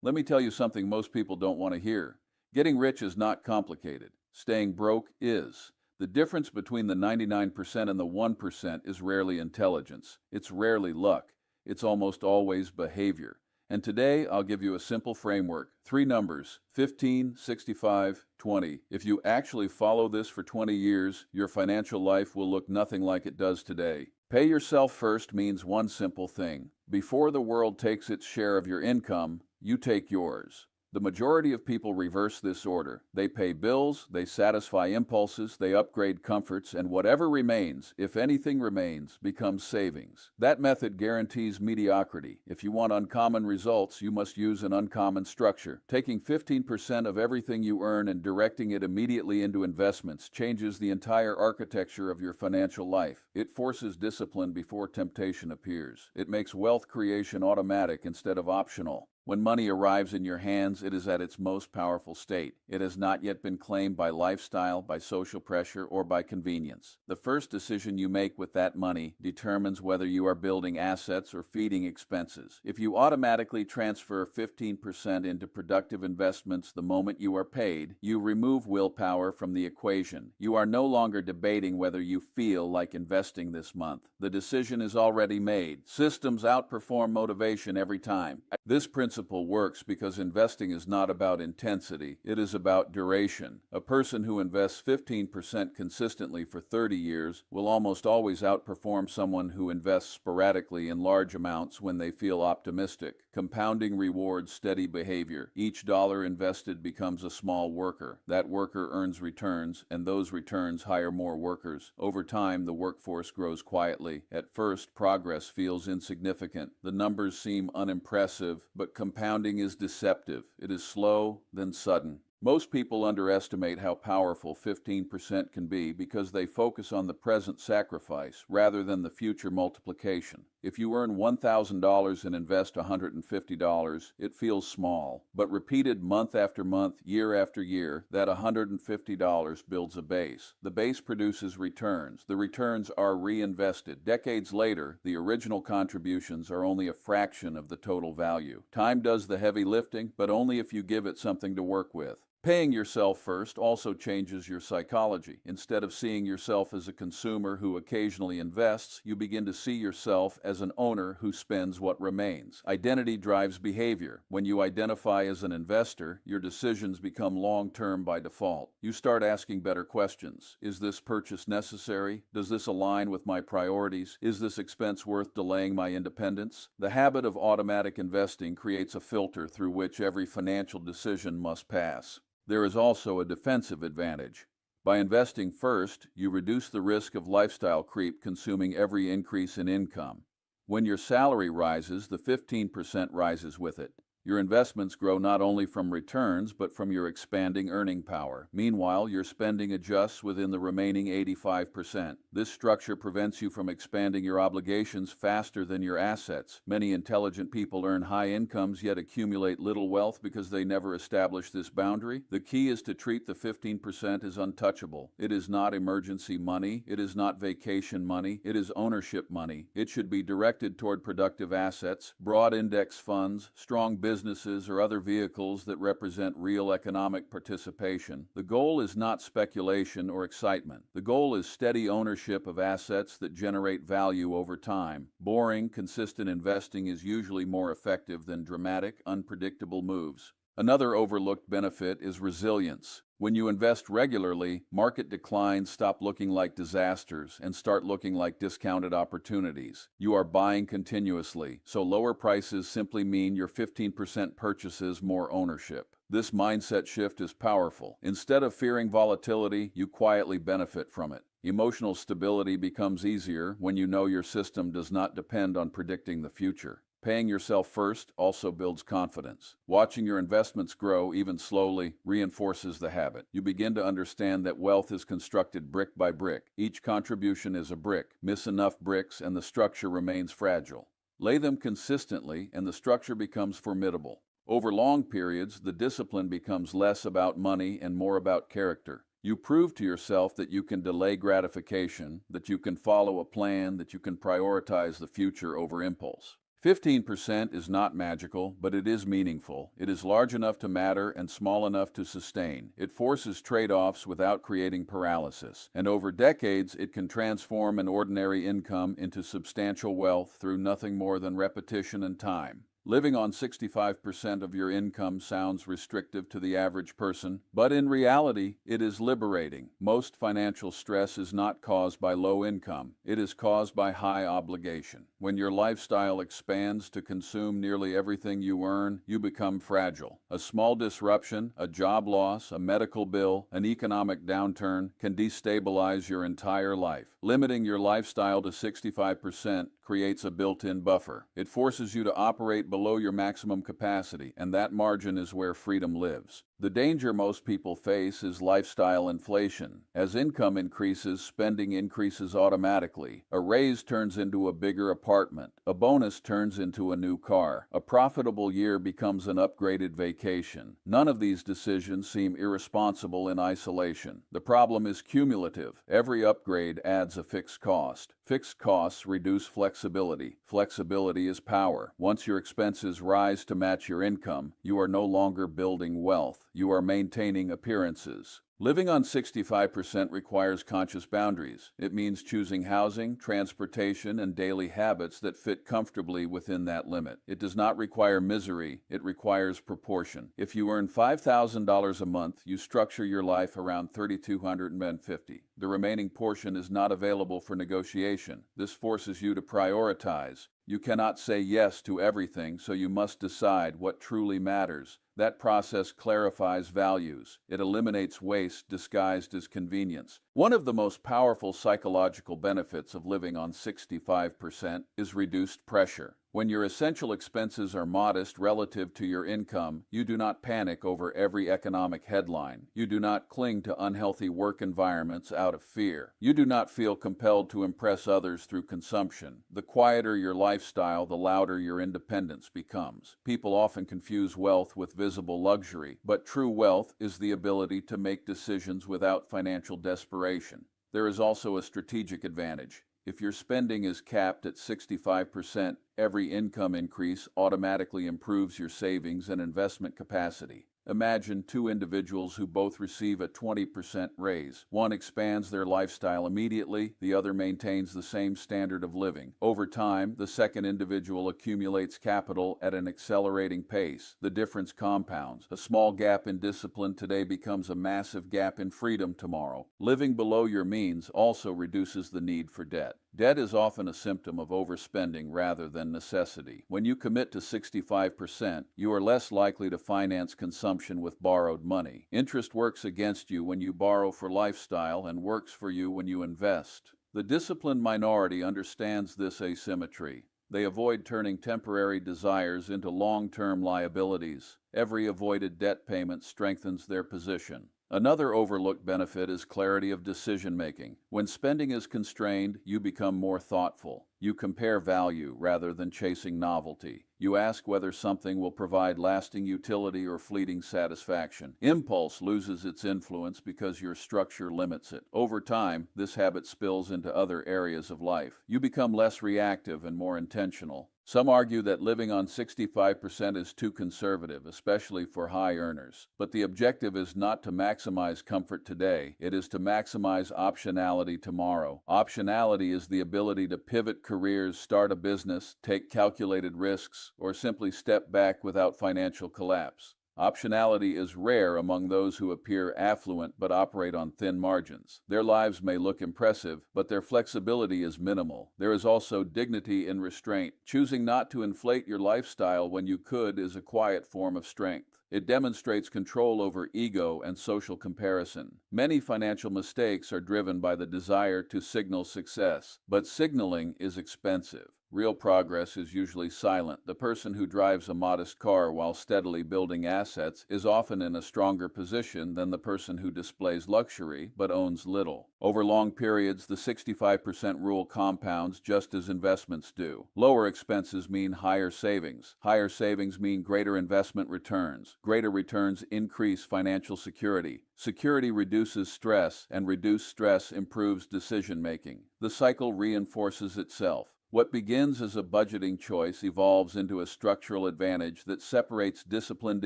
Let me tell you something most people don't want to hear. Getting rich is not complicated. Staying broke is. The difference between the 99% and the 1% is rarely intelligence. It's rarely luck. It's almost always behavior. And today I'll give you a simple framework. Three numbers: 15, 65, 20. If you actually follow this for 20 years, your financial life will look nothing like it does today. Pay yourself first means one simple thing. Before the world takes its share of your income, you take yours. The majority of people reverse this order. They pay bills, they satisfy impulses, they upgrade comforts, and whatever remains, if anything remains, becomes savings. That method guarantees mediocrity. If you want uncommon results, you must use an uncommon structure. Taking 15% of everything you earn and directing it immediately into investments changes the entire architecture of your financial life. It forces discipline before temptation appears. It makes wealth creation automatic instead of optional. When money arrives in your hands, it is at its most powerful state. It has not yet been claimed by lifestyle, by social pressure, or by convenience. The first decision you make with that money determines whether you are building assets or feeding expenses. If you automatically transfer 15% into productive investments the moment you are paid, you remove willpower from the equation. You are no longer debating whether you feel like investing this month. The decision is already made. Systems outperform motivation every time. This principle works because investing is not about intensity, it is about duration. A person who invests 15% consistently for 30 years will almost always outperform someone who invests sporadically in large amounts when they feel optimistic. Compounding rewards steady behavior. Each dollar invested becomes a small worker. That worker earns returns, and those returns hire more workers. Over time, the workforce grows quietly. At first, progress feels insignificant. The numbers seem unimpressive, but compounding is deceptive. It is slow, then sudden. Most people underestimate how powerful 15% can be because they focus on the present sacrifice rather than the future multiplication. If you earn $1,000 and invest $150, it feels small, but repeated month after month, year after year, that $150 builds a base. The base produces returns. The returns are reinvested. Decades later, the original contributions are only a fraction of the total value. Time does the heavy lifting, but only if you give it something to work with. Paying yourself first also changes your psychology. Instead of seeing yourself as a consumer who occasionally invests, you begin to see yourself as an owner who spends what remains. Identity drives behavior. When you identify as an investor, your decisions become long-term by default. You start asking better questions. Is this purchase necessary? Does this align with my priorities? Is this expense worth delaying my independence? The habit of automatic investing creates a filter through which every financial decision must pass. There is also a defensive advantage. By investing first, you reduce the risk of lifestyle creep consuming every increase in income. When your salary rises, the 15% rises with it. Your investments grow not only from returns, but from your expanding earning power. Meanwhile, your spending adjusts within the remaining 85%. This structure prevents you from expanding your obligations faster than your assets. Many intelligent people earn high incomes yet accumulate little wealth because they never establish this boundary. The key is to treat the 15% as untouchable. It is not emergency money. It is not vacation money. It is ownership money. It should be directed toward productive assets, broad index funds, strong businesses, or other vehicles that represent real economic participation. The goal is not speculation or excitement. The goal is steady ownership of assets that generate value over time. Boring, consistent investing is usually more effective than dramatic, unpredictable moves. Another overlooked benefit is resilience. When you invest regularly, market declines stop looking like disasters and start looking like discounted opportunities. You are buying continuously, so lower prices simply mean your 15% purchases more ownership. This mindset shift is powerful. Instead of fearing volatility, you quietly benefit from it. Emotional stability becomes easier when you know your system does not depend on predicting the future. Paying yourself first also builds confidence. Watching your investments grow, even slowly, reinforces the habit. You begin to understand that wealth is constructed brick by brick. Each contribution is a brick. Miss enough bricks and the structure remains fragile. Lay them consistently and the structure becomes formidable. Over long periods, the discipline becomes less about money and more about character. You prove to yourself that you can delay gratification, that you can follow a plan, that you can prioritize the future over impulse. 15% is not magical, but it is meaningful. It is large enough to matter and small enough to sustain. It forces trade-offs without creating paralysis. And over decades, it can transform an ordinary income into substantial wealth through nothing more than repetition and time. Living on 65% of your income sounds restrictive to the average person, but in reality, it is liberating. Most financial stress is not caused by low income. It is caused by high obligation. When your lifestyle expands to consume nearly everything you earn, you become fragile. A small disruption, a job loss, a medical bill, an economic downturn can destabilize your entire life. Limiting your lifestyle to 65% creates a built-in buffer. It forces you to operate below your maximum capacity, and that margin is where freedom lives. The danger most people face is lifestyle inflation. As income increases, spending increases automatically. A raise turns into a bigger apartment. A bonus turns into a new car. A profitable year becomes an upgraded vacation. None of these decisions seem irresponsible in isolation. The problem is cumulative. Every upgrade adds a fixed cost. Fixed costs reduce flexibility. Flexibility is power. Once your expenses rise to match your income, you are no longer building wealth. You are maintaining appearances. Living on 65% requires conscious boundaries. It means choosing housing, transportation, and daily habits that fit comfortably within that limit. It does not require misery, it requires proportion. If you earn $5,000 a month, you structure your life around $3,250. The remaining portion is not available for negotiation. This forces you to prioritize. You cannot say yes to everything, so you must decide what truly matters. That process clarifies values. It eliminates waste disguised as convenience. One of the most powerful psychological benefits of living on 65% is reduced pressure. When your essential expenses are modest relative to your income, you do not panic over every economic headline. You do not cling to unhealthy work environments out of fear. You do not feel compelled to impress others through consumption. The quieter your lifestyle, the louder your independence becomes. People often confuse wealth with visible luxury, but true wealth is the ability to make decisions without financial desperation. There is also a strategic advantage. If your spending is capped at 65%, every income increase automatically improves your savings and investment capacity. Imagine two individuals who both receive a 20% raise. One expands their lifestyle immediately, the other maintains the same standard of living. Over time, the second individual accumulates capital at an accelerating pace. The difference compounds. A small gap in discipline today becomes a massive gap in freedom tomorrow. Living below your means also reduces the need for debt. Debt is often a symptom of overspending rather than necessity. When you commit to 65%, you are less likely to finance consumption with borrowed money. Interest works against you when you borrow for lifestyle and works for you when you invest. The disciplined minority understands this asymmetry. They avoid turning temporary desires into long-term liabilities. Every avoided debt payment strengthens their position. Another overlooked benefit is clarity of decision-making. When spending is constrained, you become more thoughtful. You compare value rather than chasing novelty. You ask whether something will provide lasting utility or fleeting satisfaction. Impulse loses its influence because your structure limits it. Over time, this habit spills into other areas of life. You become less reactive and more intentional. Some argue that living on 65% is too conservative, especially for high earners. But the objective is not to maximize comfort today, it is to maximize optionality tomorrow. Optionality is the ability to pivot careers, start a business, take calculated risks, or simply step back without financial collapse. Optionality is rare among those who appear affluent but operate on thin margins. Their lives may look impressive, but their flexibility is minimal. There is also dignity in restraint. Choosing not to inflate your lifestyle when you could is a quiet form of strength. It demonstrates control over ego and social comparison. Many financial mistakes are driven by the desire to signal success, but signaling is expensive. Real progress is usually silent. The person who drives a modest car while steadily building assets is often in a stronger position than the person who displays luxury but owns little. Over long periods, the 65% rule compounds just as investments do. Lower expenses mean higher savings. Higher savings mean greater investment returns. Greater returns increase financial security. Security reduces stress, and reduced stress improves decision-making. The cycle reinforces itself. What begins as a budgeting choice evolves into a structural advantage that separates disciplined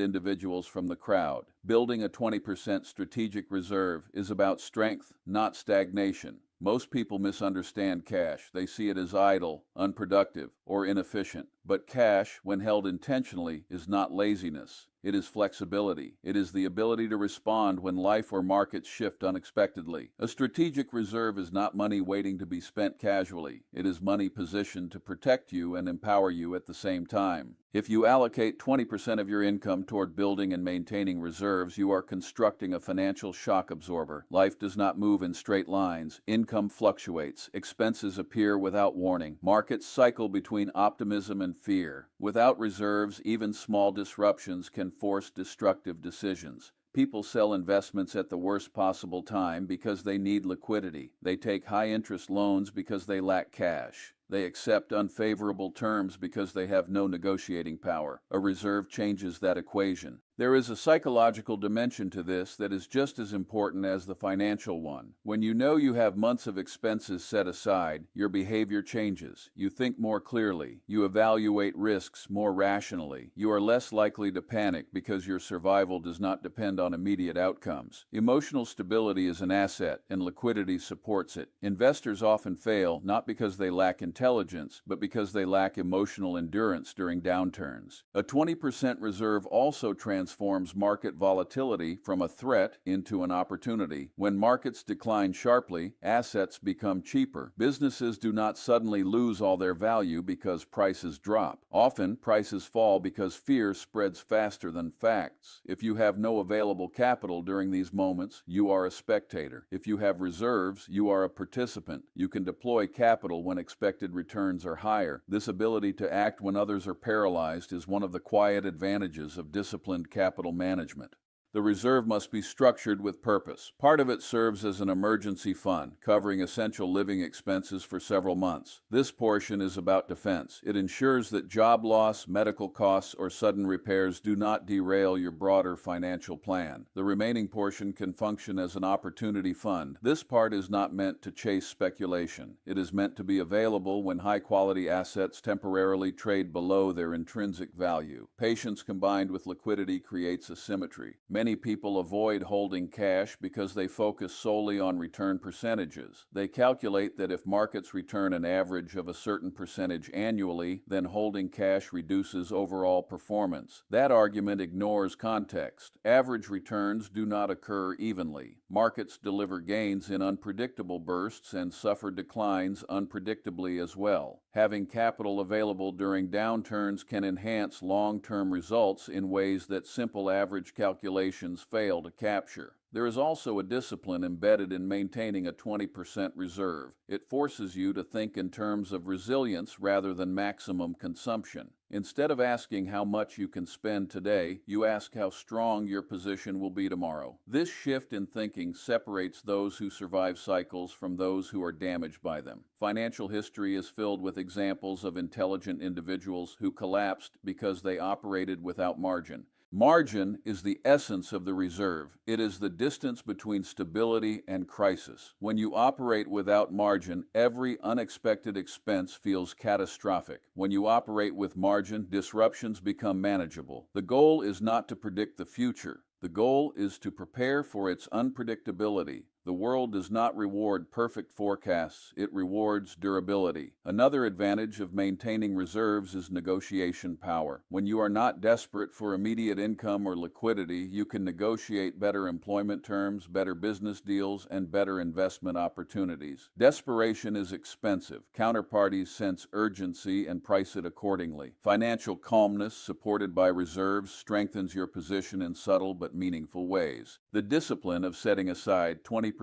individuals from the crowd. Building a 20% strategic reserve is about strength, not stagnation. Most people misunderstand cash. They see it as idle, unproductive, or inefficient. But cash, when held intentionally, is not laziness. It is flexibility. It is the ability to respond when life or markets shift unexpectedly. A strategic reserve is not money waiting to be spent casually. It is money positioned to protect you and empower you at the same time. If you allocate 20% of your income toward building and maintaining reserves, you are constructing a financial shock absorber. Life does not move in straight lines. Income fluctuates. Expenses appear without warning. Markets cycle between optimism and fear. Without reserves, even small disruptions can force destructive decisions. People sell investments at the worst possible time because they need liquidity. They take high-interest loans because they lack cash. They accept unfavorable terms because they have no negotiating power. A reserve changes that equation. There is a psychological dimension to this that is just as important as the financial one. When you know you have months of expenses set aside, your behavior changes. You think more clearly. You evaluate risks more rationally. You are less likely to panic because your survival does not depend on immediate outcomes. Emotional stability is an asset, and liquidity supports it. Investors often fail not because they lack intelligence, but because they lack emotional endurance during downturns. A 20% reserve also transforms market volatility from a threat into an opportunity. When markets decline sharply, assets become cheaper. Businesses do not suddenly lose all their value because prices drop. Often, prices fall because fear spreads faster than facts. If you have no available capital during these moments, you are a spectator. If you have reserves, you are a participant. You can deploy capital when expected returns are higher. This ability to act when others are paralyzed is one of the quiet advantages of disciplined capital management. The reserve must be structured with purpose. Part of it serves as an emergency fund, covering essential living expenses for several months. This portion is about defense. It ensures that job loss, medical costs, or sudden repairs do not derail your broader financial plan. The remaining portion can function as an opportunity fund. This part is not meant to chase speculation. It is meant to be available when high-quality assets temporarily trade below their intrinsic value. Patience combined with liquidity creates a symmetry. Many people avoid holding cash because they focus solely on return percentages. They calculate that if markets return an average of a certain percentage annually, then holding cash reduces overall performance. That argument ignores context. Average returns do not occur evenly. Markets deliver gains in unpredictable bursts and suffer declines unpredictably as well. Having capital available during downturns can enhance long-term results in ways that simple average calculations fail to capture. There is also a discipline embedded in maintaining a 20% reserve. It forces you to think in terms of resilience rather than maximum consumption. Instead of asking how much you can spend today, you ask how strong your position will be tomorrow. This shift in thinking separates those who survive cycles from those who are damaged by them. Financial history is filled with examples of intelligent individuals who collapsed because they operated without margin. Margin is the essence of the reserve. It is the distance between stability and crisis. When you operate without margin, every unexpected expense feels catastrophic. When you operate with margin, disruptions become manageable. The goal is not to predict the future. The goal is to prepare for its unpredictability. The world does not reward perfect forecasts, it rewards durability. Another advantage of maintaining reserves is negotiation power. When you are not desperate for immediate income or liquidity, you can negotiate better employment terms, better business deals, and better investment opportunities. Desperation is expensive. Counterparties sense urgency and price it accordingly. Financial calmness, supported by reserves, strengthens your position in subtle but meaningful ways. The discipline of setting aside 20%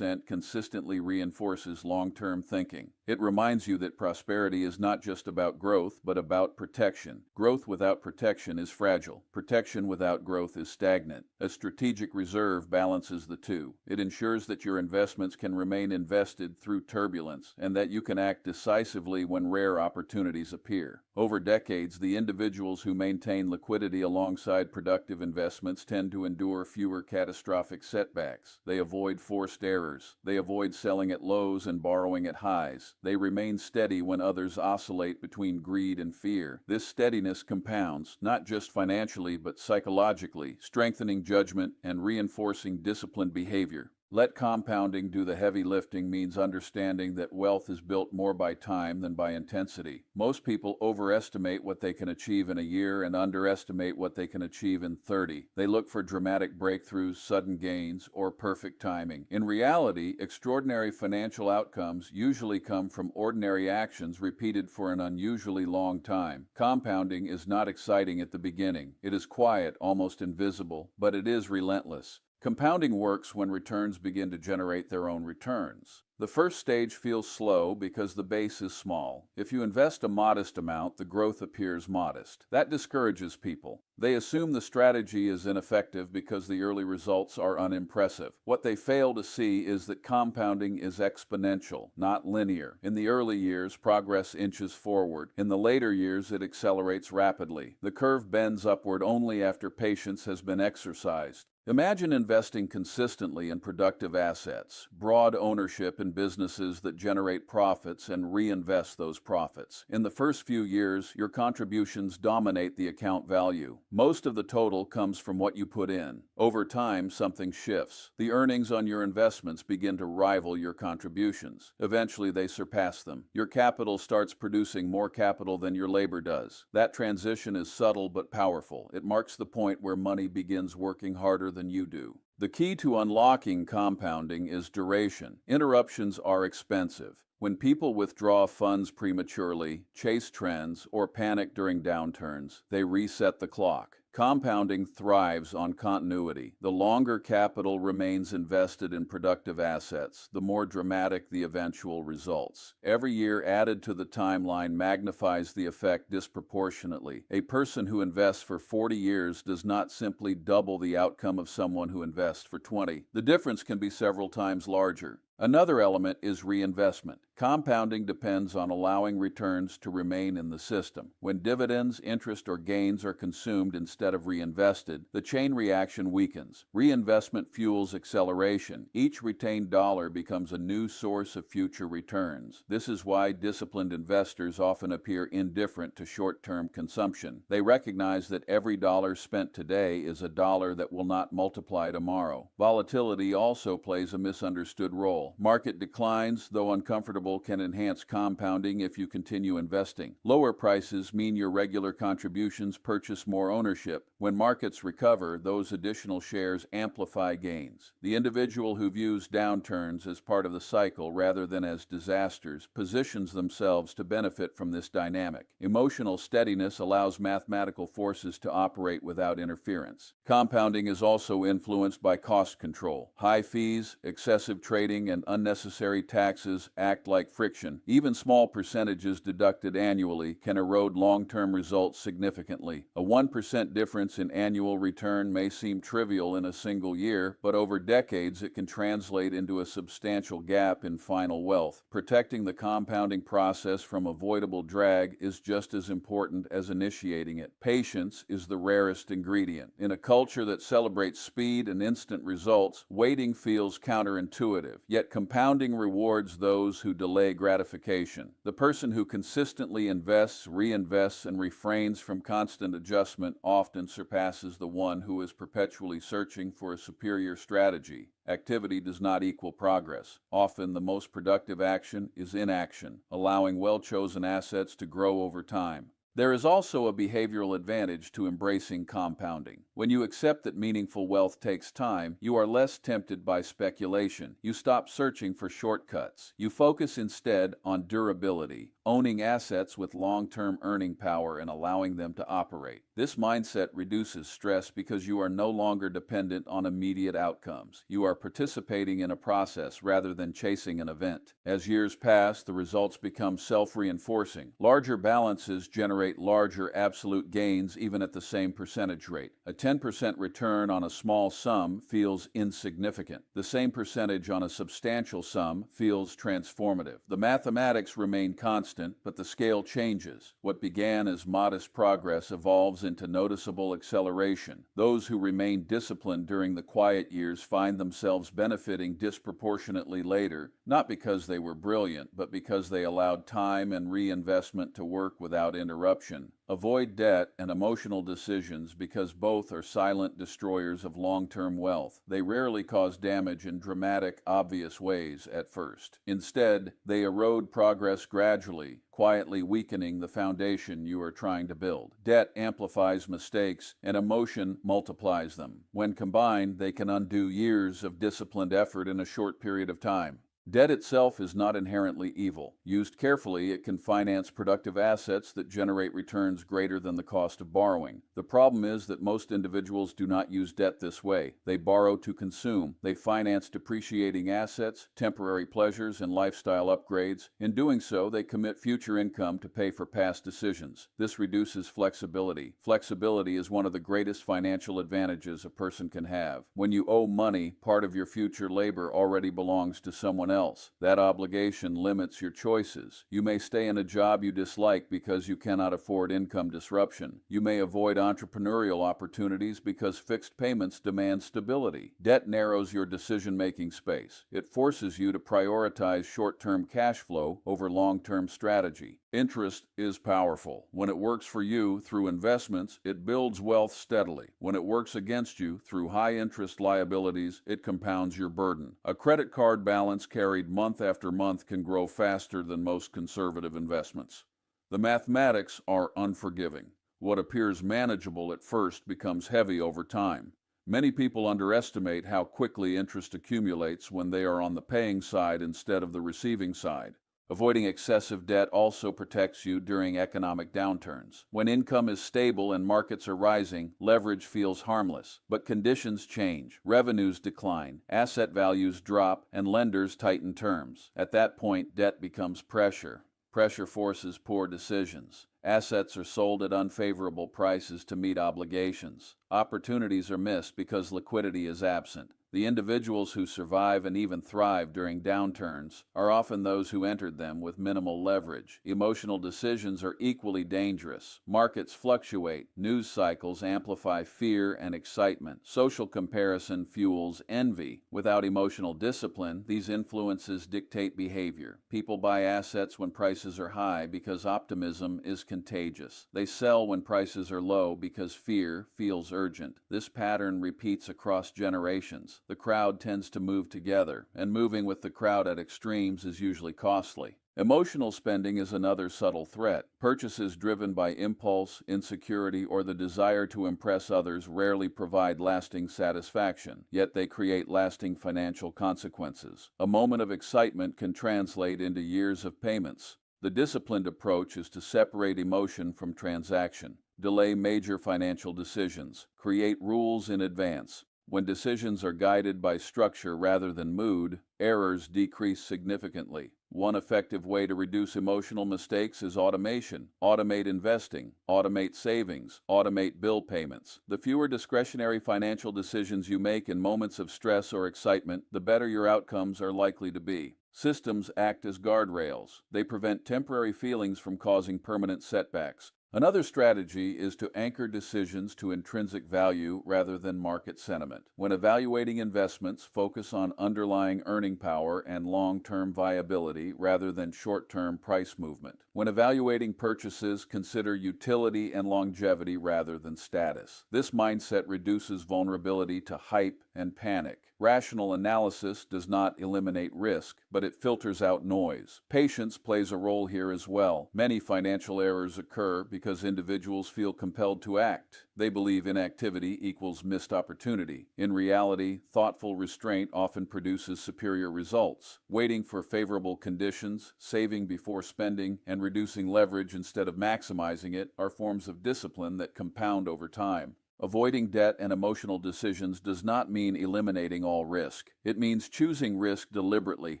consistently reinforces long-term thinking. It reminds you that prosperity is not just about growth, but about protection. Growth without protection is fragile. Protection without growth is stagnant. A strategic reserve balances the two. It ensures that your investments can remain invested through turbulence and that you can act decisively when rare opportunities appear. Over decades, the individuals who maintain liquidity alongside productive investments tend to endure fewer catastrophic setbacks. They avoid forced errors. They avoid selling at lows and borrowing at highs. They remain steady when others oscillate between greed and fear. This steadiness compounds, not just financially but psychologically, strengthening judgment and reinforcing disciplined behavior. Let compounding do the heavy lifting means understanding that wealth is built more by time than by intensity. Most people overestimate what they can achieve in a year and underestimate what they can achieve in 30. They look for dramatic breakthroughs, sudden gains, or perfect timing. In reality, extraordinary financial outcomes usually come from ordinary actions repeated for an unusually long time. Compounding is not exciting at the beginning. It is quiet, almost invisible, but it is relentless. Compounding works when returns begin to generate their own returns. The first stage feels slow because the base is small. If you invest a modest amount, the growth appears modest. That discourages people. They assume the strategy is ineffective because the early results are unimpressive. What they fail to see is that compounding is exponential, not linear. In the early years, progress inches forward. In the later years, it accelerates rapidly. The curve bends upward only after patience has been exercised. Imagine investing consistently in productive assets, broad ownership in businesses that generate profits and reinvest those profits. In the first few years, your contributions dominate the account value. Most of the total comes from what you put in. Over time, something shifts. The earnings on your investments begin to rival your contributions. Eventually, they surpass them. Your capital starts producing more capital than your labor does. That transition is subtle but powerful. It marks the point where money begins working harder than you do. The key to unlocking compounding is duration. Interruptions are expensive. When people withdraw funds prematurely, chase trends, or panic during downturns, they reset the clock. Compounding thrives on continuity. The longer capital remains invested in productive assets, the more dramatic the eventual results. Every year added to the timeline magnifies the effect disproportionately. A person who invests for 40 years does not simply double the outcome of someone who invests for 20. The difference can be several times larger. Another element is reinvestment. Compounding depends on allowing returns to remain in the system. When dividends, interest, or gains are consumed instead of reinvested, the chain reaction weakens. Reinvestment fuels acceleration. Each retained dollar becomes a new source of future returns. This is why disciplined investors often appear indifferent to short-term consumption. They recognize that every dollar spent today is a dollar that will not multiply tomorrow. Volatility also plays a misunderstood role. Market declines, though uncomfortable, can enhance compounding if you continue investing. Lower prices mean your regular contributions purchase more ownership. When markets recover, those additional shares amplify gains. The individual who views downturns as part of the cycle rather than as disasters positions themselves to benefit from this dynamic. Emotional steadiness allows mathematical forces to operate without interference. Compounding is also influenced by cost control. High fees, excessive trading, and unnecessary taxes act like friction. Even small percentages deducted annually can erode long-term results significantly. A 1% difference in annual return may seem trivial in a single year, but over decades it can translate into a substantial gap in final wealth. Protecting the compounding process from avoidable drag is just as important as initiating it. Patience is the rarest ingredient. In a culture that celebrates speed and instant results, waiting feels counterintuitive, yet compounding rewards those who delay gratification. The person who consistently invests, reinvests, and refrains from constant adjustment often surpasses the one who is perpetually searching for a superior strategy. Activity does not equal progress. Often the most productive action is inaction, allowing well-chosen assets to grow over time. There is also a behavioral advantage to embracing compounding. When you accept that meaningful wealth takes time, you are less tempted by speculation. You stop searching for shortcuts. You focus instead on durability, owning assets with long-term earning power and allowing them to operate. This mindset reduces stress because you are no longer dependent on immediate outcomes. You are participating in a process rather than chasing an event. As years pass, the results become self-reinforcing. Larger balances generate larger absolute gains even at the same percentage rate. A 10% return on a small sum feels insignificant. The same percentage on a substantial sum feels transformative. The mathematics remain constant, but the scale changes. What began as modest progress evolves cycles into noticeable acceleration. Those who remain disciplined during the quiet years find themselves benefiting disproportionately later, not because they were brilliant, but because they allowed time and reinvestment to work without interruption. Avoid debt and emotional decisions because both are silent destroyers of long-term wealth. They rarely cause damage in dramatic, obvious ways at first. Instead, they erode progress gradually, quietly weakening the foundation you are trying to build. Debt amplifies mistakes, and emotion multiplies them. When combined, they can undo years of disciplined effort in a short period of time. Debt itself is not inherently evil. Used carefully, it can finance productive assets that generate returns greater than the cost of borrowing. The problem is that most individuals do not use debt this way. They borrow to consume. They finance depreciating assets, temporary pleasures, and lifestyle upgrades. In doing so, they commit future income to pay for past decisions. This reduces flexibility. Flexibility is one of the greatest financial advantages a person can have. When you owe money, part of your future labor already belongs to someone else. That obligation limits your choices. You may stay in a job you dislike because you cannot afford income disruption. You may avoid entrepreneurial opportunities because fixed payments demand stability. Debt narrows your decision-making space. It forces you to prioritize short-term cash flow over long-term strategy. Interest is powerful. When it works for you through investments, it builds wealth steadily. When it works against you through high-interest liabilities, it compounds your burden. A credit card balance carried month after month can grow faster than most conservative investments. The mathematics are unforgiving. What appears manageable at first becomes heavy over time. Many people underestimate how quickly interest accumulates when they are on the paying side instead of the receiving side. Avoiding excessive debt also protects you during economic downturns. When income is stable and markets are rising, leverage feels harmless. But conditions change, revenues decline, asset values drop, and lenders tighten terms. At that point, debt becomes pressure. Pressure forces poor decisions. Assets are sold at unfavorable prices to meet obligations. Opportunities are missed because liquidity is absent. The individuals who survive and even thrive during downturns are often those who entered them with minimal leverage. Emotional decisions are equally dangerous. Markets fluctuate. News cycles amplify fear and excitement. Social comparison fuels envy. Without emotional discipline, these influences dictate behavior. People buy assets when prices are high because optimism is contagious. They sell when prices are low because fear feels urgent. This pattern repeats across generations. The crowd tends to move together, and moving with the crowd at extremes is usually costly. Emotional spending is another subtle threat. Purchases driven by impulse, insecurity, or the desire to impress others rarely provide lasting satisfaction, yet they create lasting financial consequences. A moment of excitement can translate into years of payments. The disciplined approach is to separate emotion from transaction. Delay major financial decisions. Create rules in advance. When decisions are guided by structure rather than mood, errors decrease significantly. One effective way to reduce emotional mistakes is automation. Automate investing, automate savings, automate bill payments. The fewer discretionary financial decisions you make in moments of stress or excitement, the better your outcomes are likely to be. Systems act as guardrails. They prevent temporary feelings from causing permanent setbacks. Another strategy is to anchor decisions to intrinsic value rather than market sentiment. When evaluating investments, focus on underlying earning power and long-term viability rather than short-term price movement. When evaluating purchases, consider utility and longevity rather than status. This mindset reduces vulnerability to hype and panic. Rational analysis does not eliminate risk, but it filters out noise. Patience plays a role here as well. Many financial errors occur because individuals feel compelled to act. They believe inactivity equals missed opportunity. In reality, thoughtful restraint often produces superior results. Waiting for favorable conditions, saving before spending, and reducing leverage instead of maximizing it are forms of discipline that compound over time. Avoiding debt and emotional decisions does not mean eliminating all risk. It means choosing risk deliberately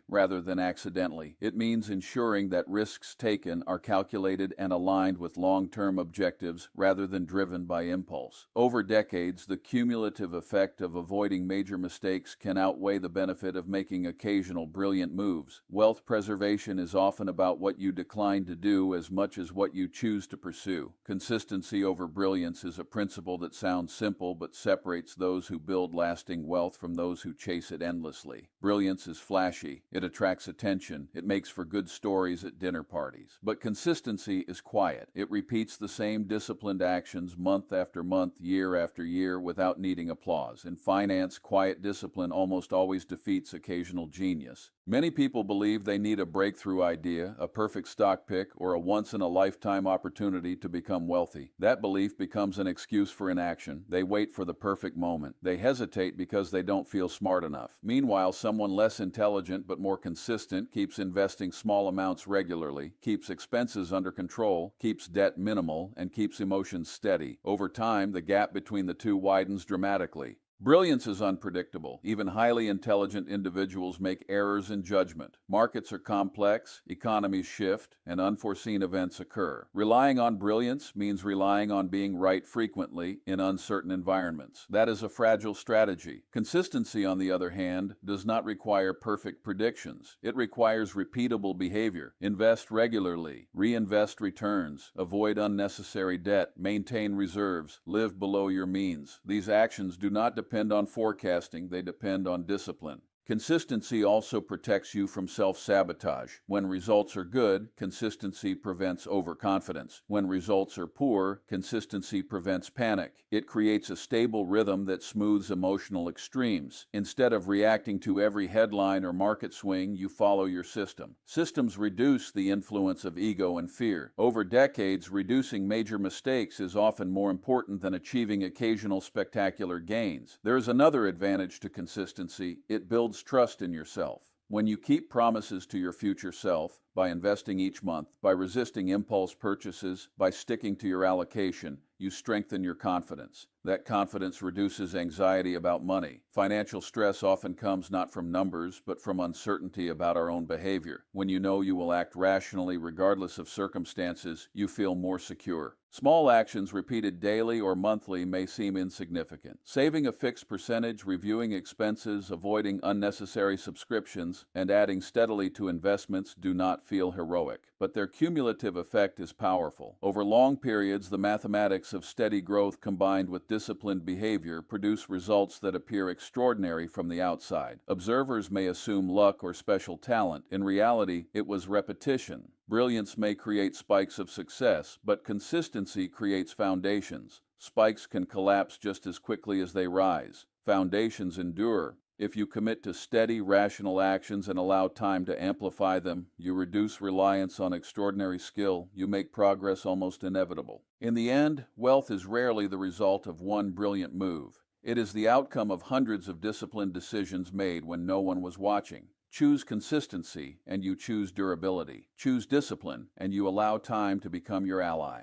rather than accidentally. It means ensuring that risks taken are calculated and aligned with long-term objectives rather than driven by impulse. Over decades, the cumulative effect of avoiding major mistakes can outweigh the benefit of making occasional brilliant moves. Wealth preservation is often about what you decline to do as much as what you choose to pursue. Consistency over brilliance is a principle that sounds simple but separates those who build lasting wealth from those who chase it endlessly. Brilliance is flashy, it attracts attention, it makes for good stories at dinner parties. But consistency is quiet. It repeats the same disciplined actions month after month, year after year, without needing applause. In finance, quiet discipline almost always defeats occasional genius. Many people believe they need a breakthrough idea, a perfect stock pick, or a once-in-a-lifetime opportunity to become wealthy. That belief becomes an excuse for inaction. They wait for the perfect moment. They hesitate because they don't feel smart enough. Meanwhile, someone less intelligent but more consistent keeps investing small amounts regularly, keeps expenses under control, keeps debt minimal, and keeps emotions steady. Over time, the gap between the two widens dramatically. Brilliance is unpredictable. Even highly intelligent individuals make errors in judgment. Markets are complex, economies shift, and unforeseen events occur. Relying on brilliance means relying on being right frequently in uncertain environments. That is a fragile strategy. Consistency, on the other hand, does not require perfect predictions. It requires repeatable behavior. Invest regularly, reinvest returns, avoid unnecessary debt, maintain reserves, live below your means. These actions do not depend on forecasting, they depend on discipline. Consistency also protects you from self-sabotage. When results are good, consistency prevents overconfidence. When results are poor, consistency prevents panic. It creates a stable rhythm that smooths emotional extremes. Instead of reacting to every headline or market swing, you follow your system. Systems reduce the influence of ego and fear. Over decades, reducing major mistakes is often more important than achieving occasional spectacular gains. There is another advantage to consistency. It builds trust in yourself. When you keep promises to your future self, by investing each month, by resisting impulse purchases, by sticking to your allocation, you strengthen your confidence. That confidence reduces anxiety about money. Financial stress often comes not from numbers, but from uncertainty about our own behavior. When you know you will act rationally regardless of circumstances, you feel more secure. Small actions repeated daily or monthly may seem insignificant. Saving a fixed percentage, reviewing expenses, avoiding unnecessary subscriptions, and adding steadily to investments do not feel heroic, but their cumulative effect is powerful. Over long periods, the mathematics of steady growth combined with disciplined behavior produce results that appear extraordinary from the outside. Observers may assume luck or special talent. In reality, it was repetition. Brilliance may create spikes of success, but consistency creates foundations. Spikes can collapse just as quickly as they rise. Foundations endure. If you commit to steady, rational actions and allow time to amplify them, you reduce reliance on extraordinary skill, you make progress almost inevitable. In the end, wealth is rarely the result of one brilliant move. It is the outcome of hundreds of disciplined decisions made when no one was watching. Choose consistency, and you choose durability. Choose discipline, and you allow time to become your ally.